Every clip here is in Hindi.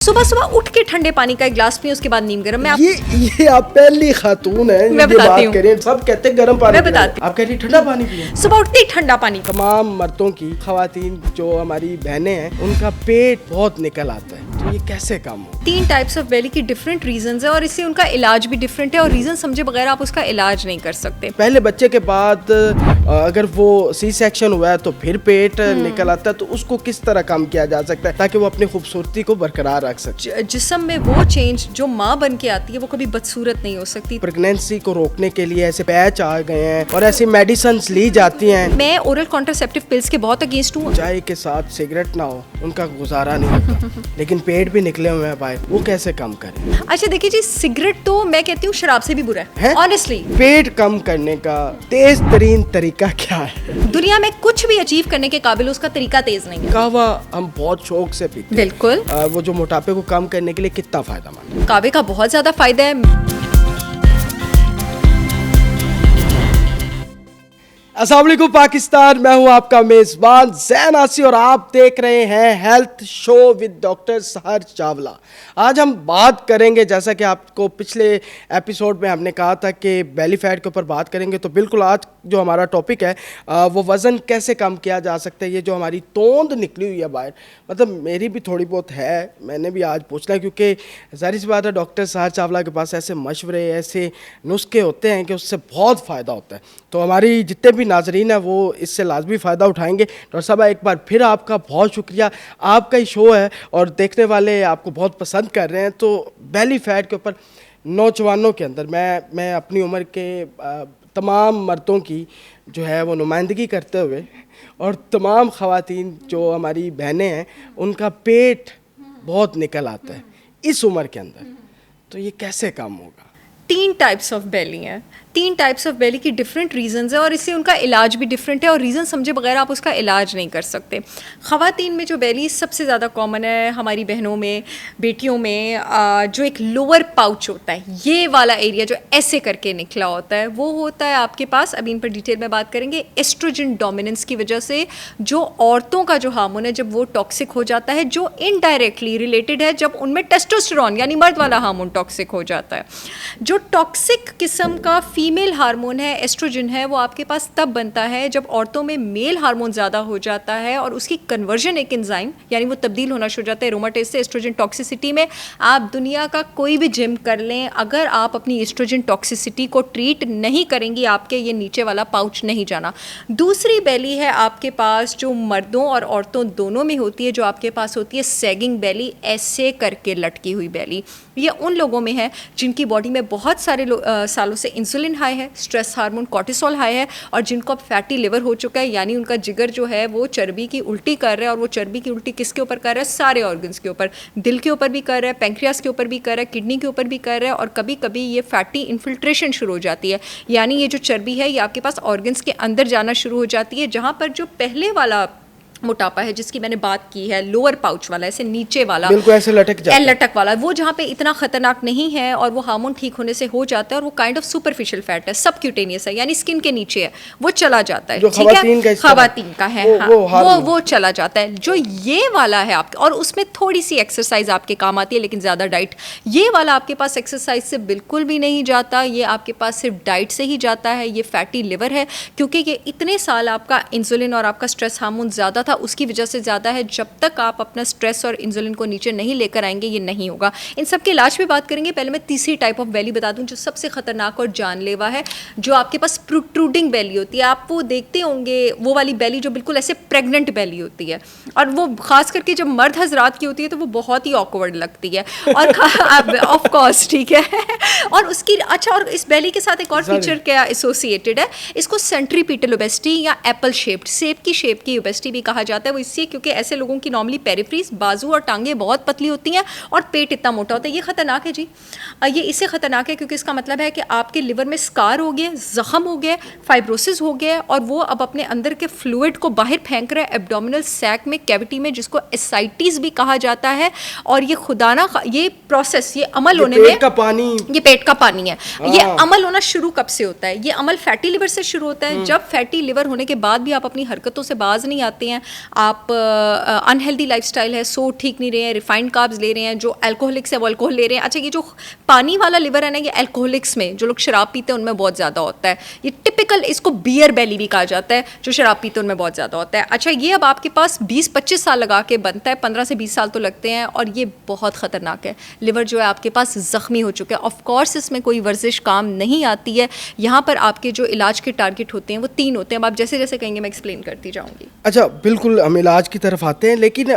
सुबह सुबह उठ के ठंडे पानी का एक गिलास पिए, उसके बाद नीम गर्म। ये आप पहली खातून है मैं बताती हूँ, सब कहते हैं गर्म पानी। मैं बताती हूँ, आप कह रही ठंडा पानी पिए। सुबह उठते ही ठंडा पानी। तमाम मर्दों की, खवातीन जो हमारी बहनें हैं, उनका पेट बहुत निकल आता है, तो ये कैसे काम हो? 3 टाइप्स ऑफ बेली की डिफरेंट रीजंस है और इससे उनका इलाज भी डिफरेंट है और रीजन समझे बगैर आप उसका इलाज नहीं कर सकते। पहले बच्चे के बाद अगर वो सी सेक्शन हुआ है तो फिर पेट निकल आता है, तो उसको किस तरह काम किया जा सकता है ताकि वो अपनी खूबसूरती को बरकरार रख सके? जिस्म में वो चेंज जो माँ बन के आती है वो कभी बदसूरत नहीं हो सकती। प्रेगनेंसी को रोकने के लिए ऐसे पैच आ गए हैं और ऐसी मेडिसिन ली जाती हैं। मैं ओरल कॉन्ट्रासेप्टिव पिल्स के बहुत अगेंस्ट हूँ। चाय के साथ सिगरेट ना हो, उनका गुजारा नहीं होता लेकिन पेट भी निकले हुए हैं भाई, वो कैसे कम करें? अच्छा देखिए जी, सिगरेट तो मैं कहती हूँ शराब से भी बुरा है ऑनेस्टली। पेट कम करने का तेज तरीन तरीका क्या है? दुनिया में कुछ भी अचीव करने के काबिल उसका तरीका तेज नहीं है। कहवा हम बहुत शौक से पीते हैं। बिल्कुल। वो जो मोटापे को कम करने के लिए कितना फायदेमंद है? कहवे का बहुत ज्यादा फायदा है। अस्सलाम वालेकुम पाकिस्तान, मैं हूं आपका मेज़बान ज़ैन आसी और आप देख रहे हैं हेल्थ शो विद डॉक्टर सहर चावला। आज हम बात करेंगे, जैसा कि आपको पिछले एपिसोड में हमने कहा था कि बेली फैट के ऊपर बात करेंगे, तो बिल्कुल आज जो हमारा टॉपिक है वो वज़न कैसे कम किया जा सकता है। ये जो हमारी तोंद निकली हुई है बाहर, मतलब मेरी भी थोड़ी बहुत है, मैंने भी आज पूछना है क्योंकि ज़ाहिर सी बात है डॉक्टर सहर चावला के पास ऐसे मशवरे, ऐसे नुस्खे होते हैं कि उससे बहुत फ़ायदा होता है। तो हमारी जितने भी नाजरीन है वो इससे लाजमी फ़ायदा उठाएंगे। डॉक्टर साहब एक बार फिर आपका बहुत शुक्रिया, आपका ही शो है और देखने वाले आपको बहुत पसंद कर रहे हैं। तो बेली फैट के ऊपर नौजवानों के अंदर मैं अपनी उम्र के तमाम मर्दों की जो है वो नुमाइंदगी करते हुए और तमाम ख़वातीन जो हमारी बहनें हैं उनका पेट बहुत निकल आता है इस उम्र के अंदर, तो ये कैसे काम होगा? 3 टाइप्स ऑफ बेली हैं। 3 टाइप्स ऑफ बेली की डिफरेंट रीजंस है और इससे उनका इलाज भी डिफरेंट है और रीज़न समझे बगैर आप उसका इलाज नहीं कर सकते। ख़वातीन में जो बेली सबसे ज़्यादा कॉमन है, हमारी बहनों में, बेटियों में, जो एक लोअर पाउच होता है, ये वाला एरिया जो ऐसे करके निकला होता है, वो होता है आपके पास, अभी इन पर डिटेल में बात करेंगे, एस्ट्रोजन डोमिनेंस की वजह से जो औरतों का जो हार्मोन है जब वो टॉक्सिक हो जाता है, जो इनडायरेक्टली रिलेटेड है जब उनमें टेस्टोस्टेरोन यानी मर्द वाला हार्मोन टॉक्सिक हो जाता है। जो टॉक्सिक किस्म का फीमेल हार्मोन है, एस्ट्रोजन है, वो आपके पास तब बनता है जब औरतों में मेल हार्मोन ज़्यादा हो जाता है और उसकी कन्वर्जन एक एंजाइम यानी वो तब्दील होना शुरू हो जाता है एरोमाटेज से एस्ट्रोजन टॉक्सिसिटी में। आप दुनिया का कोई भी जिम कर लें, अगर आप अपनी एस्ट्रोजन टॉक्सिसिटी को ट्रीट नहीं करेंगी, आपके ये नीचे वाला पाउच नहीं जाना। दूसरी बेली है आपके पास जो मर्दों और औरतों दोनों में होती है, जो आपके पास होती है सैगिंग बेली, ऐसे करके लटकी हुई बेली। ये उन लोगों में है जिनकी बॉडी में बहुत सारे सालों से इंसुलिन हाई है, स्ट्रेस हार्मोन कॉर्टिसोल हाई है और जिनको अब फैटी लिवर हो चुका है, यानी उनका जिगर जो है वो चर्बी की उल्टी कर रहा है। और वो चर्बी की उल्टी किसके ऊपर कर रहा है? सारे ऑर्गन्स के ऊपर, दिल के ऊपर भी कर रहा है, पैंक्रियास के ऊपर भी कर रहा है, किडनी के ऊपर भी कर रहा है और कभी कभी ये फैटी इन्फिल्ट्रेशन शुरू हो जाती है, यानी ये जो चर्बी है ये आपके पास ऑर्गन्स के अंदर जाना शुरू हो जाती है। जहाँ पर जो पहले वाला मोटापा है जिसकी मैंने बात की है, लोअर पाउच वाला, ऐसे नीचे वाला, बिल्कुल ऐसे लटक जाता है, लटक वाला, वो जहाँ पे इतना खतरनाक नहीं है और वो हार्मोन ठीक होने से हो जाता है और वो काइंड ऑफ सुपरफिशियल फैट है, सबक्यूटेनियस है, यानी स्किन के नीचे है, वो चला जाता है। ठीक है, खवातीन का है, वो चला जाता है। जो ये वाला है आपके, और उसमें थोड़ी सी एक्सरसाइज आपके काम आती है लेकिन ज़्यादा डाइट। ये वाला आपके पास एक्सरसाइज से बिल्कुल भी नहीं जाता, ये आपके पास सिर्फ डाइट से ही जाता है। ये फैटी लिवर है क्योंकि ये इतने साल आपका इंसुलिन और आपका स्ट्रेस हार्मोन ज़्यादा था, उसकी वजह से ज़्यादा है। जब तक आप अपना स्ट्रेस और इंसुलिन को नीचे नहीं लेकर आएंगे ये नहीं होगा। इन सब के इलाज पे बात करेंगे। पहले मैं तीसरी टाइप ऑफ बेली बता दूं जो सबसे खतरनाक और जानलेवा है, जो आपके पास प्रोट्रूडिंग बेली होती है। आप वो देखते होंगे वो वाली बेली जो बिल्कुल ऐसे प्रेग्नेंट बेली होती है और वो खास करके जब मर्द हजरात की होती है तो वो बहुत ही ऑकवर्ड लगती है और ऑफ कोर्स ठीक है। और उसकी अच्छा, और इस बेली के साथ एक और फीचर क्या एसोसिएटेड है, इसको सेंट्रीपीटल ओबेसिटी या एप्पल शेप्ड, सेब की शेप की ओबेसिटी भी कहा जाता है। वो इसलिए क्योंकि ऐसे लोगों की नॉर्मली पेरिफ्रीज, बाजू और टांगे बहुत पतली होती हैं और पेट इतना मोटा होता है। ये खतरनाक है जी, ये इससे खतरनाक है क्योंकि इसका मतलब है कि आपके लिवर में स्कार हो गया, जख्म हो गया, फाइब्रोसिस हो गया और वो अब अपने अंदर के फ्लूइड को बाहर फेंक रहा है एब्डोमिनल सैक में, कैविटी में, जिसको एसाइटिस भी कहा जाता है। और ये खुदाना ये प्रोसेस, ये अमल होने में, पेट का पानी, ये पेट का पानी है। ये अमल होना शुरू कब से होता है? ये अमल फैटी लिवर से शुरू होता है। जब फैटी लिवर होने के बाद भी आप अपनी हरकतों से बाज नहीं आते हैं, आप अनहेल्दी लाइफस्टाइल है, सो ठीक नहीं रहे हैं, रिफाइंड कार्ब्स ले रहे हैं, जो अल्कोहलिक्स है वो अल्कोहल ले रहे हैं। अच्छा, ये जो पानी वाला लिवर है ना, ये अल्कोहलिक्स में जो लोग शराब पीते हैं उनमें बहुत ज़्यादा होता है। ये टिपिकल, इसको बियर बेली भी कहा जाता है, जो शराब पीते हैं उनमें बहुत ज़्यादा होता है। अच्छा, ये अब आपके पास 20-25 साल लगा के बनता है, 15 से 20 साल तो लगते हैं, और ये बहुत ख़तरनाक है। लिवर जो है आपके पास ज़ख्मी हो चुका है। ऑफ कोर्स इसमें कोई वर्जिश काम नहीं आती है। यहाँ पर आपके जो इलाज के टारगेट होते हैं वो 3 होते हैं। अब आप जैसे जैसे कहेंगे मैं एक्सप्लेन करती जाऊँगी। अच्छा, बिल्कुल हम इलाज की तरफ आते हैं, लेकिन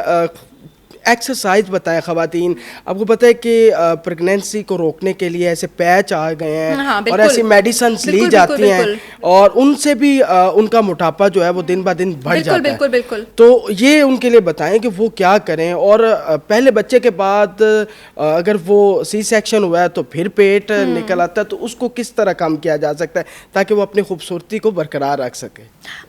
एक्सरसाइज बताएं ख़वातीन। आपको पता है कि प्रेगनेंसी को रोकने के लिए ऐसे पैच आ गए हैं, हाँ, और ऐसी मेडिसिन ली जाती हैं, और उनसे भी उनगा मोटापा जो है वो दिन ब दिन बढ़ जाता है। बिल्कुल। तो ये उनके लिए बताएं कि वो क्या करें, और पहले बच्चे के बाद अगर वो सी सेक्शन हुआ है तो फिर पेट निकल आता है, तो उसको किस तरह कम किया जा सकता है ताकि वो अपनी खूबसूरती को बरकरार रख सके।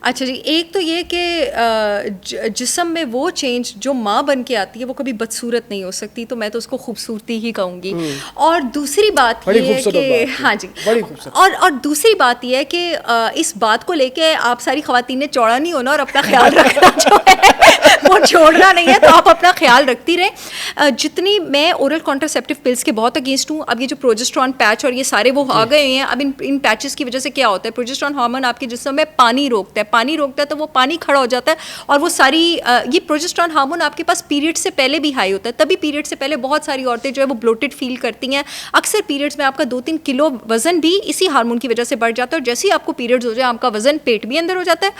अच्छा जी, एक तो ये कि जिस्म में वो चेंज जो माँ बन के आती है वो कभी बदसूरत नहीं हो सकती, तो मैं तो उसको खूबसूरती ही कहूँगी। और दूसरी बात ये है कि हाँ जी, और दूसरी बात ये है कि इस बात को लेके आप सारी ख़वातीन ने चौड़ा नहीं होना और अपना ख्याल रखना जो है वो छोड़ना नहीं है, तो आप अपना ख्याल रखती रहें। जितनी मैं ओरल कॉन्ट्रासेप्टिव पिल्स के बहुत अगेंस्ट हूँ। अब ये जो प्रोजेस्टेरॉन पैच और ये सारे वो आ गए हैं, अब इन पैचेस की वजह से क्या होता है, प्रोजेस्टेरॉन हार्मोन आपके जिस्म में पानी रोकता है, तो वो पानी खड़ा हो जाता है, और वो सारी ये प्रोजेस्टेरॉन हार्मोन आपके पास पीरियड से पहले भी हाई होता है। तभी पीरियड से पहले बहुत सारी औरतें जो है वो ब्लोटेड फील करती हैं। अक्सर पीरियड्स में आपका 2-3 किलो वजन भी इसी हार्मोन की वजह से बढ़ जाता है, और जैसे ही आपको पीरियड्स हो जाए आपका वजन, पेट भी अंदर हो जाता है,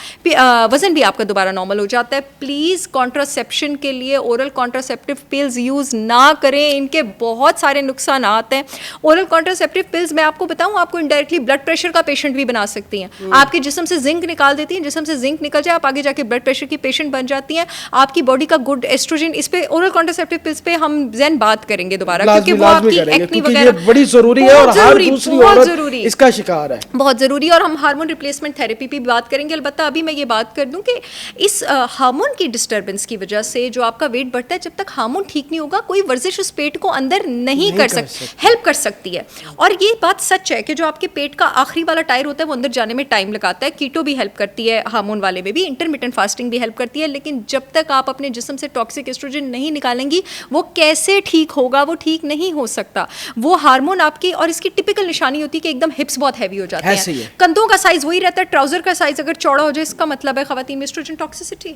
वजन भी आपका दोबारा नॉर्मल हो जाता है। प्लीज़ कॉन्ट्रासेप्शन के लिए ओरल कॉन्ट्रासेप्टिव पिल्स यूज़ ना करें, इनके बहुत सारे नुकसान हैं। ओरल कॉन्ट्रासेप्टिव पिल्स मैं आपको बताऊं, आपको इनडायरेक्टली ब्लड प्रेशर का पेशेंट भी बना सकती हैं। आपके जिस्म से जिंक निकाल देती हैं, जिस्म से जिंक निकल जाए आप आगे जाके ब्लड प्रेशर की पेशेंट बन जाती हैं। आपकी बॉडी का गुड एस्ट्रोजन, इस पे ओरल कॉन्ट्रासेप्टिव पिल्स पे हम ज़ैन बात करेंगे दोबारा, क्योंकि वो आपकी एक्ने वगैरह बड़ी ज़रूरी है, और हर दूसरी औरत इसका शिकार है, बहुत ज़रूरी है। और हम हार्मोन रिप्लेसमेंट थेरेपी पे भी बात करेंगे। अलबत्ता अभी मैं ये बात कर दूं कि इस हार्मोन की डिस्टर्बेंस की वजह से जो आपका वेट बढ़ता है, जब तक हार्मोन ठीक नहीं होगा कोई वर्जिश उस पेट को अंदर नहीं कर सकती, हेल्प कर सकती है। और ये बात सच है कि जो आपके पेट का आखिरी वाला टायर होता है वो अंदर जाने में टाइम लगाता है। कीटो भी हेल्प करती है हार्मोन वाले में भी, इंटरमिटेंट फास्टिंग भी हेल्प करती है, लेकिन जब तक आप अपने जिस्म से टॉक्सिक एस्ट्रोजन नहीं निकालेंगी वो कैसे ठीक होगा, वो ठीक नहीं हो सकता। वो हार्मोन आपकी, और इसकी टिपिकल निशानी होती है कि एकदम हिप्स बहुत हैवी हो जाते हैं, कंधों का साइज वही रहता है, ट्राउजर का साइज अगर चौड़ा हो जाए इसका मतलब है खवातीन में एस्ट्रोजन टॉक्सिसिटी।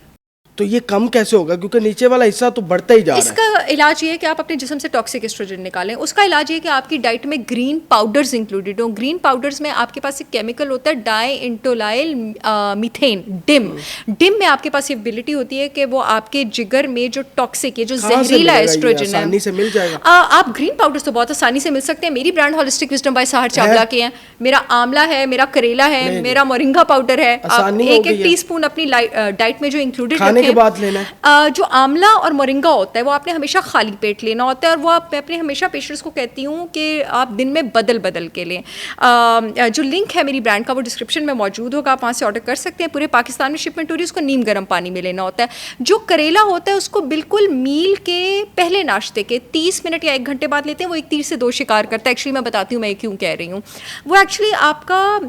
तो ये कम कैसे होगा, क्योंकि नीचे वाला हिस्सा तो बढ़ता ही जा रहा है। इसका इलाज ये है कि आप अपने जिस्म से टॉक्सिक एस्ट्रोजन निकालें। उसका इलाज ये है कि आपकी डाइट में ग्रीन पाउडर्स इंक्लूडेड हो। ग्रीन पाउडर्स में आपके पास एक केमिकल होता है डाई इंटोलाइल मीथेन, डिम में आपके पास ये एबिलिटी होती है कि वो आपके जिगर में जो टॉक्सिक, ये जो जहरीला एस्ट्रोजन है, आसानी से मिल जाएगा। आप ग्रीन पाउडर्स तो बहुत आसानी से मिल सकते हैं। मेरी ब्रांड होलिस्टिक विजडम बाय सहर चावला के हैं। मेरा आंवला है, मेरा करेला है, मेरा मोरिंगा पाउडर है। आप एक टीस्पून अपनी डाइट में जो इंक्लूडेड खाने के बाद लेना है। जो आंवला और मोरिंगा होता है वो आपने हमेशा खाली पेट लेना होता है, और वो मैं अपने हमेशा पेशेंट्स को कहती हूँ कि आप दिन में बदल के लें। जो लिंक है मेरी ब्रांड का वो डिस्क्रिप्शन में मौजूद होगा, आप वहाँ से ऑर्डर कर सकते हैं। पूरे पाकिस्तान में शिपमेंट हो रही है। उसको नीम गर्म पानी में लेना होता है। जो करेला होता है उसको बिल्कुल मील के पहले नाश्ते के 30 मिनट या 1 घंटे बाद लेते हैं। वो एक तीर से 2 शिकार करता है। एक्चुअली मैं बताती हूँ मैं क्यों कह रही हूँ। वो एक्चुअली आपका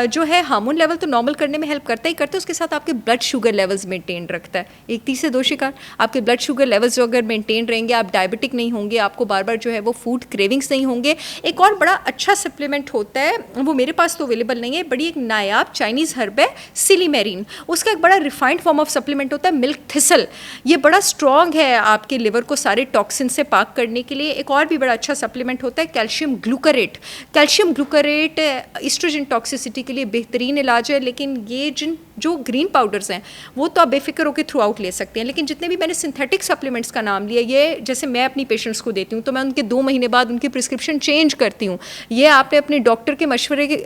जो है हार्मोन लेवल तो नॉर्मल करने में हेल्प करता ही करता है, उसके साथ आपके ब्लड शुगर लेवल्स मेंटेन रखता है। एक तीर से 2 शिकार, आपके ब्लड शुगर लेवल्स जो अगर मेंटेन रहेंगे, आप डायबिटिक नहीं होंगे, आपको बार बार जो है वो फूड क्रेविंग्स नहीं होंगे। एक और बड़ा अच्छा सप्लीमेंट होता है, वो मेरे पास तो अवेलेबल नहीं है, बड़ी एक नायाब चाइनीज़ हर्ब है सिलीमेरिन। उसका एक बड़ा रिफाइंड फॉर्म ऑफ सप्लीमेंट होता है मिल्क थिसल। ये बड़ा स्ट्रॉन्ग है आपके लिवर को सारे टॉक्सिन से पाक करने के लिए। एक और भी बड़ा अच्छा सप्लीमेंट होता है कैल्शियम ग्लूकारेट। कैल्शियम ग्लूकारेट एस्ट्रोजन टॉक्सिसिटी के लिए बेहतरीन इलाज है। लेकिन ये जो ग्रीन पाउडर्स हैं वो तो आप बेफिक्र होकर थ्रू आउट ले सकते हैं। लेकिन जितने भी मैंने सिंथेटिक सप्लीमेंट्स का नाम लिया, ये जैसे मैं अपनी पेशेंट्स को देती हूँ तो मैं उनके 2 महीने बाद उनकी प्रिस्क्रिप्शन चेंज करती हूँ। ये आपने अपने डॉक्टर के मशवरे के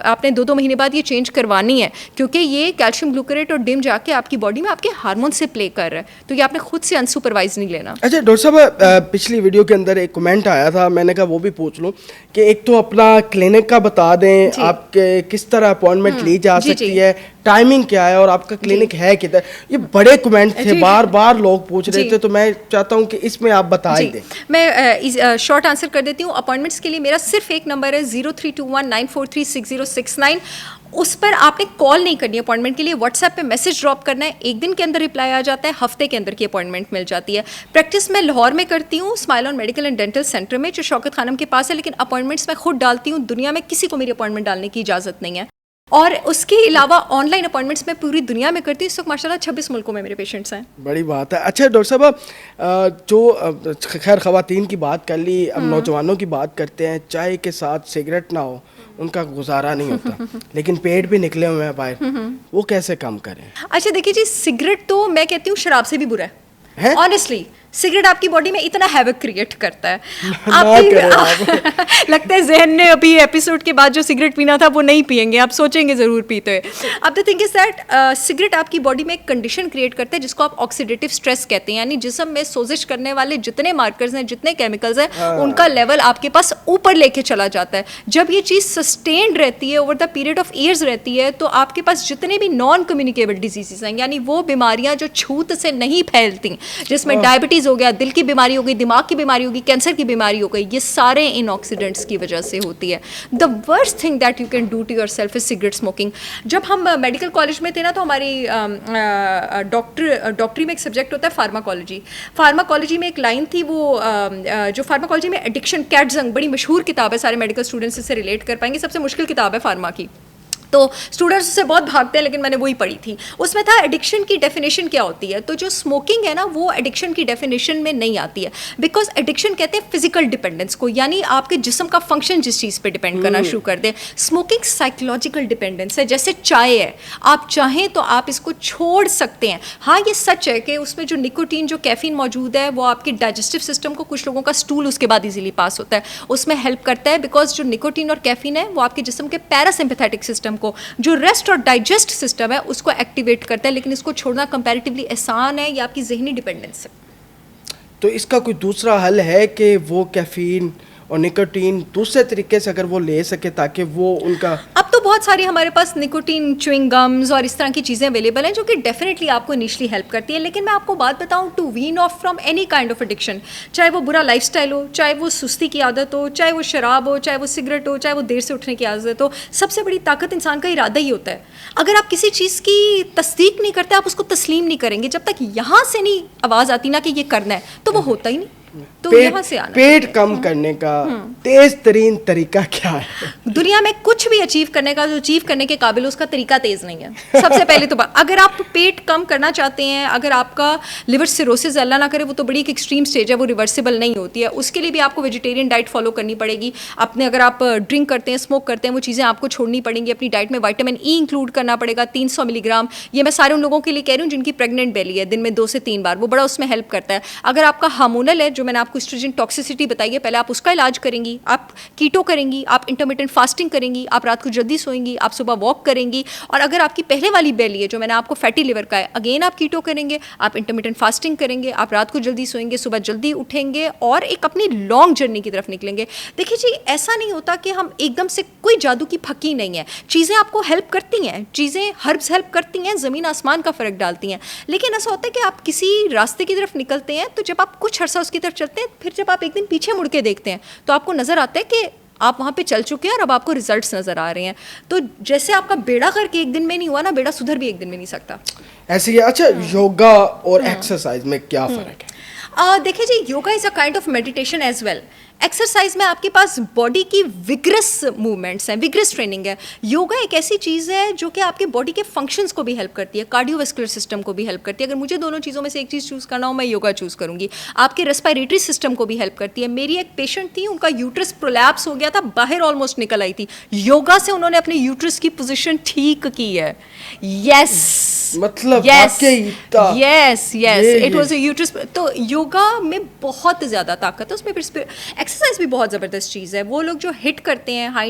आपने 2-2 महीने बाद ये चेंज करवानी है, क्योंकि ये कैल्शियम ग्लूकारेट और डिम जाके आपकी बॉडी में आपके हार्मोन से प्ले कर रहा है। तो ये आपने खुद से अनसुपरवाइज नहीं लेना। अच्छा डॉक्टर साहब, पिछली वीडियो के अंदर एक कमेंट आया था, मैंने कहा वो भी पूछ लूँ कि एक तो अपना क्लिनिक का बता दें, आपके किस तरह अपॉइंटमेंट ली जा सकती है, टाइमिंग क्या है, और आपका क्लिनिक है किधर। ये बड़े कमेंट थे, बार बार लोग पूछ रहे थे, तो मैं चाहता हूँ कि इसमें आप बता ही दें। मैं शॉर्ट आंसर कर देती हूँ। अपॉइंटमेंट्स के लिए मेरा सिर्फ एक नंबर है 032194360669। उस पर आपने कॉल नहीं करनी है अपॉइंटमेंट के लिए, व्हाट्सएप पे मैसेज ड्रॉप करना है, एक दिन के अंदर रिप्लाई आ जाता है, हफ्ते के अंदर की अपॉइंटमेंट मिल जाती है। प्रैक्टिस मैं लाहौर में करती हूँ, smile on medical and dental centre में, जो शौकत खानम के पास है, लेकिन अपॉइंटमेंट्स मैं खुद डालती हूँ, दुनिया में किसी को मेरी अपॉइंटमेंट डालने की इजाज़त नहीं है। और उसके अलावा ऑनलाइन अपॉइंटमेंट्स मैं पूरी दुनिया में करती हूँ। इस वक्त माशाल्लाह 26 मुल्कों में मेरे पेशेंट्स हैं। बड़ी बात है। अच्छा डॉक्टर साहब, जो खैर ख़वातीन की बात कर ली, अब नौजवानों की बात करते हैं। चाय के साथ सिगरेट ना हो उनका गुजारा नहीं होता, लेकिन पेट भी निकले हुए हैं बाहर, वो कैसे कम करें? अच्छा देखिए जी, सिगरेट तो मैं कहती हूँ शराब से भी बुरा है? ऑनेस्टली सिगरेट आपकी बॉडी में इतना हैवक क्रिएट करता है लगता है जहन ने अभी एपिसोड के बाद जो सिगरेट पीना था वो नहीं पिएंगे, आप सोचेंगे ज़रूर पीते हैं। अब the thing is that cigarette आपकी बॉडी में एक कंडीशन क्रिएट करता है जिसको आप ऑक्सीडेटिव स्ट्रेस कहते हैं, यानी जिस्म में सोजिश करने वाले जितने मार्कर्स हैं, जितने केमिकल्स हैं, उनका लेवल आपके पास ऊपर लेके चला जाता है। जब ये चीज़ सस्टेन्ड रहती है, over the period of years रहती है, तो आपके पास जितने भी नॉन कम्युनिकेबल डिजीजेस हैं, यानी वो बीमारियाँ जो छूत से नहीं फैलती, जिसमें डायबिटीज़ हो गया, दिल की बीमारी हो गई, दिमाग की बीमारी होगी, कैंसर की बीमारी हो गई, ये सारे इन ऑक्सीडेंट्स की वजह से होती है। The worst thing that you can do to yourself is cigarette smoking. जब हम मेडिकल कॉलेज में थे ना, तो हमारी डॉक्टरी में एक सब्जेक्ट होता है फार्माकोलॉजी। फार्माकोलॉजी में एक लाइन थी, वो जो फार्माकोलॉजी में एडिक्शन, कैटजंग बड़ी मशहूर किताब है, सारे मेडिकल स्टूडेंट्स इससे रिलेट कर पाएंगे, सबसे मुश्किल किताब है फार्मा की, तो स्टूडेंट्स उससे बहुत भागते हैं, लेकिन मैंने वही पढ़ी थी। उसमें था एडिक्शन की डेफिनेशन क्या होती है, तो जो स्मोकिंग है ना वो एडिक्शन की डेफिनेशन में नहीं आती है, बिकॉज एडिक्शन कहते हैं फिजिकल डिपेंडेंस को, यानी आपके जिस्म का फंक्शन जिस चीज़ पे डिपेंड करना शुरू कर दे। स्मोकिंग साइकोलॉजिकल डिपेंडेंस है, जैसे चाय है, आप चाहें तो आप इसको छोड़ सकते हैं। हाँ ये सच है कि उसमें जो निकोटीन, जो कैफीन मौजूद है, वो आपके डाइजेस्टिव सिस्टम को, कुछ लोगों का स्टूल उसके बाद इजीली पास होता है, उसमें हेल्प करता है, बिकॉज जो निकोटीन और कैफीन है वो आपके जिस्म के पैरासिम्पैथेटिक सिस्टम को, जो रेस्ट और डाइजेस्ट सिस्टम है, उसको एक्टिवेट करता है, लेकिन इसको छोड़ना कंपैरेटिवली आसान है, या आपकी जहनी डिपेंडेंस है। तो इसका कोई दूसरा हल है कि वो कैफीन और निकोटीन दूसरे तरीके से अगर वो ले सके, ताकि वो उनका, अब तो बहुत सारी हमारे पास निकोटीन च्युइंग गम्स और इस तरह की चीज़ें अवेलेबल हैं जो कि डेफिनेटली आपको इनिशियली हेल्प करती है, लेकिन मैं आपको बात बताऊं, to wean off from any kind of addiction, चाहे वो बुरा लाइफस्टाइल हो, चाहे वो सुस्ती की आदत हो, चाहे वो शराब हो, चाहे वो सिगरेट हो, चाहे वो देर से उठने की आदत हो, सबसे बड़ी ताकत इंसान का इरादा ही होता है। अगर आप किसी चीज़ की तस्दीक नहीं करते, आप उसको तस्लीम नहीं करेंगे, जब तक यहाँ से नहीं आवाज़ आती ना कि ये करना है, तो वो होता ही नहीं। तो यहाँ से आना, पेट कम करने का तेज तरीन तरीका क्या है? दुनिया में कुछ भी अचीव करने का, जो अचीव करने के काबिल, उसका तरीका तेज नहीं है। सबसे पहले तो अगर आप पेट कम करना चाहते हैं, अगर आपका लिवर सिरोसिस, अल्लाह ना करे, वो तो बड़ी एक एक्सट्रीम स्टेज है, वो रिवर्सिबल नहीं होती है, उसके लिए भी आपको वेजिटेरियन डाइट फॉलो करनी पड़ेगी। अपने अगर आप ड्रिंक करते हैं, स्मोक करते हैं, वो चीज़ें आपको छोड़नी पड़ेंगी। अपनी डाइट में विटामिन ई इंक्लूड करना पड़ेगा, 300 मिलीग्राम। ये मैं सारे उन लोगों के लिए कह रही हूँ जिनकी प्रेग्नेंट बेली है, दिन में 2 से 3 बार, वो बड़ा उसमें हेल्प करता है। अगर आपका हार्मोनल है, जो मैंने आपको एस्ट्रोजन टॉक्सिसिटी बताई है, पहले आप उसका इलाज करेंगी, आप कीटो करेंगी, आप इंटरमिटेंट फास्टिंग करेंगी, आप रात को जल्दी सोएंगी, आप सुबह वॉक करेंगी। और अगर आपकी पहले वाली बेली है, जो मैंने आपको फैटी लिवर का है, अगेन आप कीटो करेंगे, आप इंटरमिटेंट फास्टिंग करेंगे, आप रात को जल्दी सोएंगे, सुबह जल्दी उठेंगे और एक अपनी लॉन्ग जर्नी की तरफ निकलेंगे। देखिए जी, ऐसा नहीं होता कि हम एकदम से, कोई जादू की फकी नहीं है, चीज़ें आपको हेल्प करती हैं, चीज़ें हर्ब्स हेल्प करती हैं, ज़मीन आसमान का फ़र्क डालती हैं, लेकिन ऐसा होता है कि आप किसी रास्ते की तरफ निकलते हैं, तो जब आप कुछ अर्सा उसकी तरफ चलते हैं, फिर जब आप एक दिन पीछे मुड़ के देखते हैं, तो आपको नज़र आता है कि आप वहाँ पे चल चुके हैं और अब आपको रिजल्ट्स नज़र आ रहे हैं। तो जैसे आपका बेड़ा करके एक दिन में नहीं हुआ ना, बेड़ा सुधर भी एक दिन में नहीं सकता। ऐसे ही। अच्छा, योगा और एक्सरसाइज में क्या फ़र्क है? देखिए जी, yoga is a kind of meditation as well. Exercise में आपके पास बॉडी की विग्रस मूवमेंट्स हैं, विग्रस ट्रेनिंग है। योगा एक ऐसी चीज़ है जो कि आपके बॉडी के फंक्शंस को भी हेल्प करती है, कार्डियोवैस्कुलर सिस्टम को भी हेल्प करती है। अगर मुझे दोनों चीज़ों में से एक चीज़ चूज़ करना हो, मैं योगा चूज़ करूँगी। आपके रेस्पिरेटरी सिस्टम को भी हेल्प करती है। मेरी एक पेशेंट थी, उनका यूट्रस प्रोलैप्स हो गया था, बाहर ऑलमोस्ट निकल आई थी, योगा से उन्होंने अपने यूट्रस की पोजिशन ठीक की है। यस, मतलब yes, yes, it was a uterus. तो योगा में बहुत ज़्यादा ताकत है, उसमें फिर एक्सरसाइज भी बहुत ज़बरदस्त चीज़ है। वो लोग जो हिट करते हैं, हाई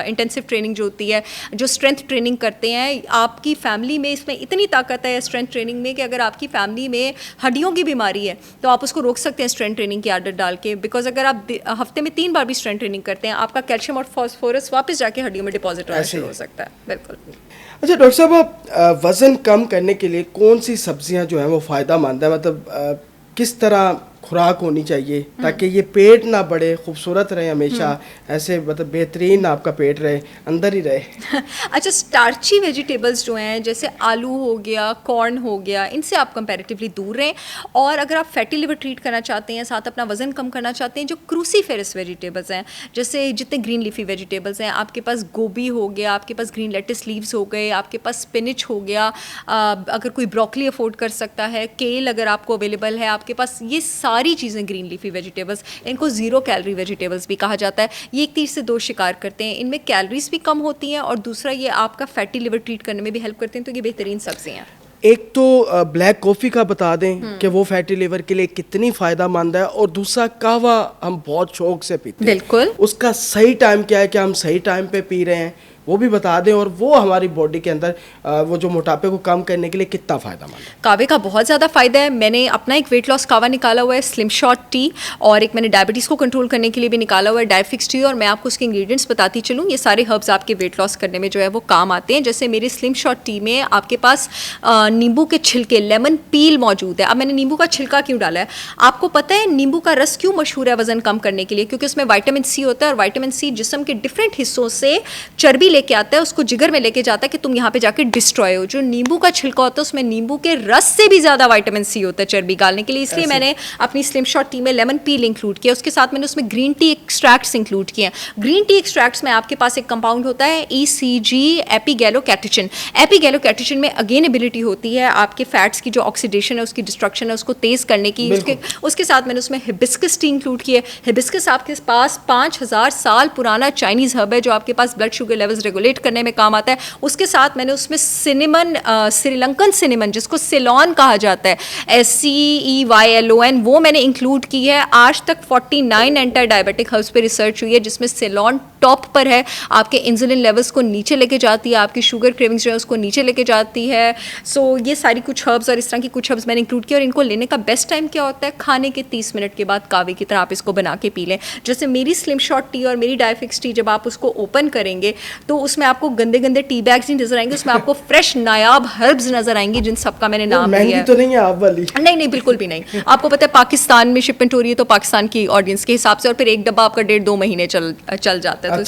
इंटेंसिव ट्रेनिंग जो होती है, जो स्ट्रेंथ ट्रेनिंग करते हैं, आपकी फैमिली में इसमें इतनी ताकत है स्ट्रेंथ ट्रेनिंग में कि अगर आपकी फैमिली में हड्डियों की बीमारी है तो आप उसको रोक सकते हैं स्ट्रेंथ ट्रेनिंग की आदत डाल के। बिकॉज अगर आप हफ्ते में 3 बार भी स्ट्रेंथ ट्रेनिंग करते हैं, आपका कैल्शियम और फॉस्फोरस वापस जाके हड्डियों में डिपॉजिट होना शुरू हो सकता है। बिल्कुल। अच्छा डॉक्टर साहब, वज़न कम करने के लिए कौन सी सब्जियां जो हैं वो फ़ायदा मंद है? मतलब किस तरह खुराक होनी चाहिए ताकि ये पेट ना बढ़े, खूबसूरत रहे हमेशा, ऐसे मतलब बेहतरीन आपका पेट रहे, अंदर ही रहे। अच्छा, स्टार्ची वेजिटेबल्स जो हैं जैसे आलू हो गया, कॉर्न हो गया, इनसे आप कंपैरेटिवली दूर रहें। और अगर आप फैटी लिवर ट्रीट करना चाहते हैं, साथ अपना वज़न कम करना चाहते हैं, जो क्रूसीफेरस वेजिटेबल्स हैं, जैसे जितने ग्रीन लीफी वेजिटेबल्स हैं, आपके पास गोभी हो गया, आपके पास ग्रीन लेटिस लीव्स हो गए, आपके पास स्पिनिच हो गया, अगर कोई ब्रोकली अफोर्ड कर सकता है, केल अगर आपको अवेलेबल है आपके पास, ये सारी चीज़ें ग्रीन लीफी वेजिटेबल्स, इनको ज़ीरो कैलोरी वेजिटेबल्स भी कहा जाता है। ये एक तीर से दो शिकार करते हैं, इनमें कैलोरीज भी कम होती हैं और दूसरा ये आपका फैटी लिवर ट्रीट करने में भी हेल्प करते हैं, तो ये बेहतरीन सब्जियाँ हैं। एक तो ब्लैक कॉफ़ी का बता दें कि वो फैटी लिवर के लिए कितनी फ़ायदेमंद है, और दूसरा कहवा हम बहुत शौक से पीते हैं, बिल्कुल, उसका सही टाइम क्या है, कि हम सही टाइम पे पी रहे हैं वो भी बता दें, और वो हमारी बॉडी के अंदर वो जो मोटापे को कम करने के लिए कितना फ़ायदेमंद है। कावे का बहुत ज़्यादा फ़ायदा है। मैंने अपना एक वेट लॉस कावा निकाला हुआ है, स्लिम शॉट टी, और एक मैंने डायबिटीज़ को कंट्रोल करने के लिए भी निकाला हुआ है, डायफिक्स टी, और मैं आपको उसके इंग्रेडिएंट्स बताती चलूँ। ये सारे हर्ब्स आपके वेट लॉस करने में जो है वो काम आते हैं। जैसे मेरे स्लिम शॉट टी में आपके पास नींबू के छिलके, लेमन पील मौजूद है। अब मैंने नींबू का छिलका क्यों डाला है, आपको पता है नींबू का रस क्यों मशहूर है वज़न कम करने के लिए? क्योंकि उसमें विटामिन सी होता है, और विटामिन सी जिस्म के डिफरेंट हिस्सों से चर्बी लेके आता है, उसको जिगर में लेके जाता है कि तुम यहाँ पे जाके डिस्ट्रॉय हो। जो नींबू का छिलका होता है उसमें नींबू के रस से भी ज़्यादा विटामिन सी होता है चर्बी गालने के लिए, इसलिए मैंने अपनी स्लिम शॉट टी में लेमन पील इंक्लूड किया। उसके साथ मैंने उसमें ग्रीन टी एक्सट्रैक्ट्स इंक्लूड किए हैं। ग्रीन टी एक्सट्रैक्ट्स में आपके पास एक कंपाउंड होता है ECG, एपीगैलोकैटेचिन। एपीगैलोकैटेचिन में अगेन एबिलिटी होती है आपके फैट्स की जो ऑक्सीडेशन है, उसकी डिस्ट्रक्शन है, उसको तेज़ करने की। उसके साथ मैंने उसमें हिबिस्कस टी इंक्लूड किया। हिबिस्कस आपके पास 5000 साल पुराना चाइनीज़ हर्ब है जो आपके पास ब्लड शुगर लेवल्स रेगुलेट करने में काम आता है। उसके साथ मैंने उसमें सिनेमन, श्रीलंकन सिनेमन जिसको सिलोन कहा जाता है, SCEYLON, वो मैंने इंक्लूड की है। आज तक 49 एंटी डायबिटिक हर्ब्स पे रिसर्च हुई है जिसमें सिलोन टॉप पर है। आपके इंसुलिन लेवल्स को नीचे लेके जाती है, आपकी शुगर क्रेविंग्स जो है उसको नीचे लेके जाती है। सो ये सारी कुछ हर्ब्स और इस तरह की कुछ हर्ब्स मैंने इंक्लूड किया। और इनको लेने का बेस्ट टाइम क्या होता है, खाने के 30 मिनट के बाद कावे की तरह आप इसको बना के पी लें। जैसे मेरी स्लिम शॉट टी और मेरी डायफिक्स टी, जब आप उसको ओपन करेंगे तो उसमें आपको गंदे गंदे टी बैग्स नहीं नजर आएंगे, उसमें आपको फ्रेश नायाब हर्ब्स नजर आएंगे जिन सबका मैंने नाम लिया है। तो नहीं है आप वाली? नहीं, बिल्कुल भी नहीं। आपको पता है पाकिस्तान में शिपमेंट हो रही है तो पाकिस्तान की ऑडियंस के हिसाब से, और फिर एक डब्बा आपका 1.5-2 महीने चल जाता है। तो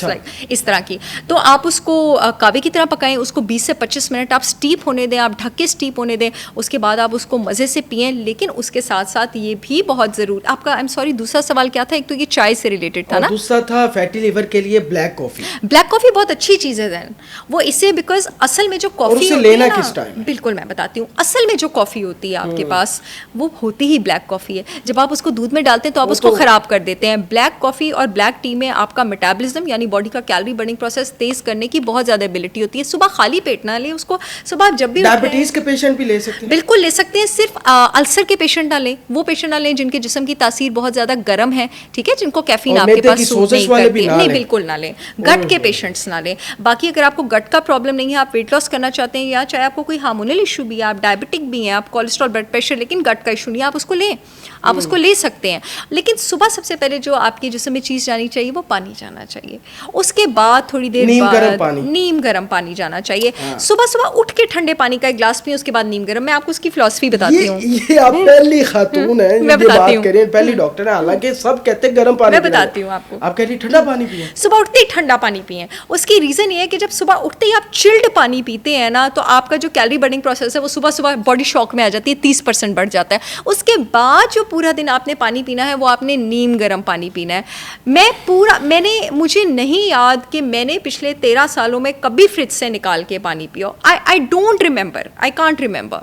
इस तरह की, तो आप उसको कावे की तरह पकाएं, उसको 20 से 25 मिनट आप स्टीप होने दें, आप ढक के स्टीप होने दें। उसके बाद आप उसको मज़े से पिएं। लेकिन उसके साथ साथ ये भी बहुत ज़रूर, आपका आई एम सॉरी दूसरा सवाल क्या था? एक तो ये चाय से रिलेटेड था ना, दूसरा था फैटी लिवर के लिए ब्लैक कॉफ़ी। ब्लैक कॉफ़ी बहुत अच्छी चीज़ है दैन वो, इससे बिकॉज असल में जो कॉफ़ी लेना किस टाइम? बिल्कुल मैं बताती हूँ। असल में जो कॉफ़ी होती है आपके पास वो होती ही ब्लैक कॉफ़ी है। जब आप उसको दूध में डालते हैं तो आप उसको ख़राब कर देते हैं। ब्लैक कॉफ़ी और ब्लैक टी में आपका मेटाबॉलिज्म यानी बॉडी का कैलोरी बर्निंग प्रोसेस तेज़ करने की बहुत ज़्यादा एबिलिटी होती है। सुबह खाली पेट ना लें उसको, सुबह जब भी डायबिटीज़ के पेशेंट भी ले सकते हैं? बिल्कुल ले सकते हैं। सिर्फ अल्सर के पेशेंट ना लें, वो पेशेंट ना लें जिनके जिस्म की तासीर बहुत ज़्यादा गर्म है, ठीक है, जिनको कैफीन आपके पास सूट नहीं करती, नहीं बिल्कुल ना लें। गट के पेशेंट्स ना लें। बाकी अगर आपको गट का प्रॉब्लम नहीं है, आप वेट लॉस करना चाहते हैं, या चाहे आपको कोई हार्मोनल इशू भी है, आप डायबिटिक भी हैं, आप कोलेस्ट्रॉल ब्लड प्रेशर, लेकिन गट का इशू नहीं है, आप उसको लें, आप उसको ले सकते हैं। लेकिन सुबह सबसे पहले जो आपके जिस्म में चीज़ जानी चाहिए वो पानी जाना चाहिए। उसके बाद थोड़ी देर बाद नीम गर्म पानी जाना चाहिए। सुबह सुबह उठ के ठंडे पानी का एक गिलास पिए, उसके बाद नीम गर्म। मैं आपको उसकी फिलॉसफी बताती हूँ। ये आप पहली खातून है मैं बताती हूँ, पहली डॉक्टर है, हालांकि सब कहते हैं गर्म पानी। मैं बताती हूँ आपको, आप कह रही ठंडा पानी पिए, सुबह उठते ही ठंडा पानी पिए। उसकी रीज़न ये है कि जब सुबह उठते ही आप चिल्ड पानी पीते हैं ना, तो आपका जो कैलोरी बर्निंग प्रोसेस है वो सुबह सुबह बॉडी शॉक में आ जाती है, 30% बढ़ जाता है। उसके बाद जो पूरा दिन आपने पानी पीना है वो आपने नीम गर्म पानी पीना है। मुझे नहीं याद कि मैंने पिछले 13 सालों में कभी फ्रिज से निकाल के पानी पिया। I don't remember, I can't remember.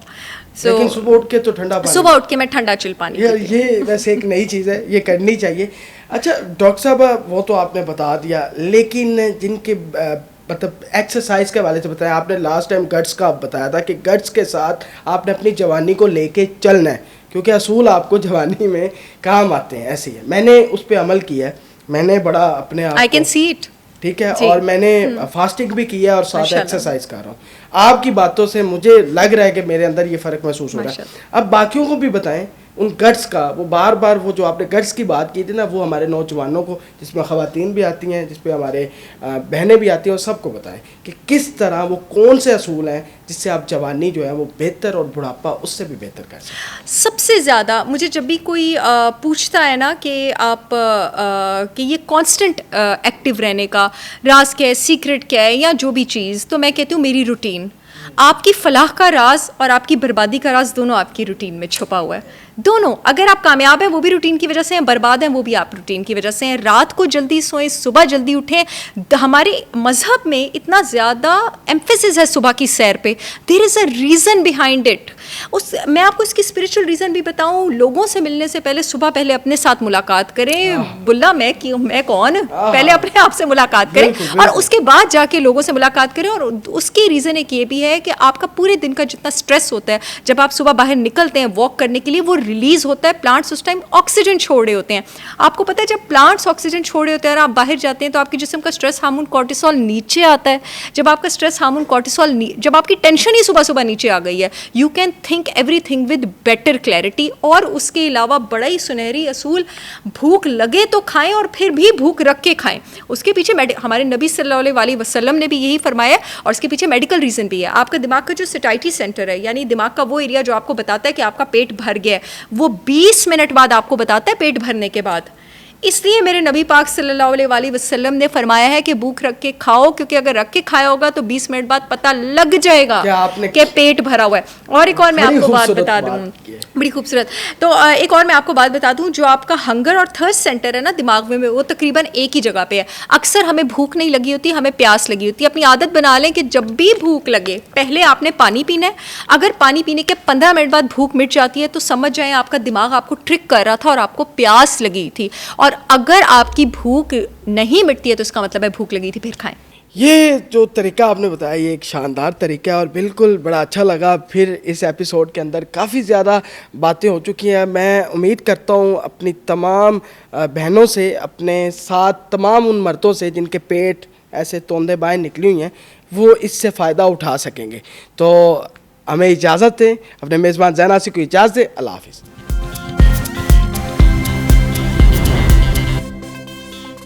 लेकिन सुबह उठ के तो ठंडा पानी, सुबह उठ के मैं ठंडा चिल पानी ये वैसे एक नई चीज़ है, ये करनी चाहिए। अच्छा डॉक्टर साहब, वो तो आपने बता दिया, लेकिन जिनके मतलब एक्सरसाइज के हवाले से बताया आपने, लास्ट टाइम गट्स का बताया था कि गट्स के साथ आपने अपनी जवानी को लेके चलना है, क्योंकि असूल आपको जवानी में काम आते हैं, ऐसे ही है। मैंने उस पर अमल किया है, मैंने बड़ा अपने आप, आई कैन सी इट, ठीक है, और मैंने फास्टिंग भी किया और साथ एक्सरसाइज कर रहा हूँ। आपकी बातों से मुझे लग रहा है कि मेरे अंदर ये फ़र्क महसूस हो रहा है। अब बाकियों को भी बताएं, उन गट्स का, वो बार बार वो जो आपने गट्स की बात की थी ना, वो हमारे नौजवानों को, जिसमें ख़वातीन भी आती हैं, जिसमें हमारे बहनें भी आती हैं, और सबको बताएं कि किस तरह वो कौन से असूल हैं जिससे आप जवानी जो है वो बेहतर और बुढ़ापा उससे भी बेहतर कर सकते। सबसे ज़्यादा मुझे जब भी कोई पूछता है ना कि आप कि ये कांस्टेंट एक्टिव रहने का राज क्या है, सीक्रेट क्या है, या जो भी चीज़, तो मैं कहती हूँ मेरी रूटीन। आपकी फलाह का राज और आपकी बर्बादी का राज दोनों आपकी रूटीन में छुपा हुआ है। दोनों, अगर आप कामयाब हैं वो भी रूटीन की वजह से हैं, बर्बाद हैं वो भी आप रूटीन की वजह से हैं। रात को जल्दी सोएं, सुबह जल्दी उठें। हमारे मज़हब में इतना ज़्यादा एम्फेसिस है सुबह की सैर पे, there is a reason behind it. मैं आपको इसकी स्पिरिचुअल रीज़न भी बताऊं, लोगों से मिलने से पहले सुबह पहले अपने साथ मुलाकात करें। बुल्ला मैं कौन, पहले अपने आप से मुलाकात करें और उसके बाद जाके लोगों से मुलाकात करें। और उसकी रीज़न एक ये भी है कि आपका पूरे दिन का जितना स्ट्रेस होता है, जब आप सुबह बाहर निकलते हैं वॉक करने के लिए, वो रिलीज होता है। प्लांट्स उस टाइम ऑक्सीजन छोड़ रहे होते हैं। आपको पता है जब प्लांट्स ऑक्सीजन छोड़ रहे होते हैं और आप बाहर जाते हैं तो आपके जिस्म का स्ट्रेस हार्मोन कॉर्टिसोल नीचे आता है। जब आपका स्ट्रेस हार्मोन कॉर्टिसोल, जब आपकी टेंशन ही सुबह सुबह नीचे आ गई है, you can think everything with better clarity. और उसके अलावा बड़ा ही सुनहरी असूल, भूख लगे तो खाएं और फिर भी भूख रख के खाएं। उसके पीछे हमारे नबी सल्लल्लाहु अलैहि वसल्लम ने भी यही फरमाया और उसके पीछे मेडिकल रीज़न भी है। आपका दिमाग का जो सैटिस्फैक्शन सेंटर है, यानी दिमाग का वो एरिया जो आपको बताता है कि आपका पेट भर गया है, वो 20 मिनट बाद आपको बताता है पेट भरने के बाद। इसलिए मेरे नबी पाक सल्लल्लाहु अलैहि वसल्लम ने फरमाया है कि भूख रख के खाओ, क्योंकि अगर रख के खाया होगा तो 20 मिनट बाद पता लग जाएगा कि पेट भरा हुआ है। और एक और मैं आपको बात बता दूं, बड़ी खूबसूरत। तो एक और मैं आपको बात बता दूं, जो आपका हंगर और थर्स्ट सेंटर है ना दिमाग में, वो तकरीबन एक ही जगह पे है। अक्सर हमें भूख नहीं लगी होती, हमें प्यास लगी होती है। अपनी आदत बना लें कि जब भी भूख लगे पहले आपने पानी पीना है। अगर पानी पीने के 15 मिनट बाद भूख मिट जाती है तो समझ जाएं आपका दिमाग आपको ट्रिक कर रहा था और आपको प्यास लगी थी। और अगर आपकी भूख नहीं मिटती है तो इसका मतलब है भूख लगी थी, फिर खाएं। ये जो तरीका आपने बताया ये एक शानदार तरीका है और बिल्कुल बड़ा अच्छा लगा। फिर इस एपिसोड के अंदर काफ़ी ज़्यादा बातें हो चुकी हैं। मैं उम्मीद करता हूँ अपनी तमाम बहनों से, अपने साथ तमाम उन मर्दों से जिनके पेट ऐसे तोंदे बाएँ निकली हुई हैं, वो इससे फ़ायदा उठा सकेंगे। तो हमें इजाज़त दें, अपने मेज़बान ज़ैन आसिफ को इजाज़त दें। अल्लाह हाफ़िज़।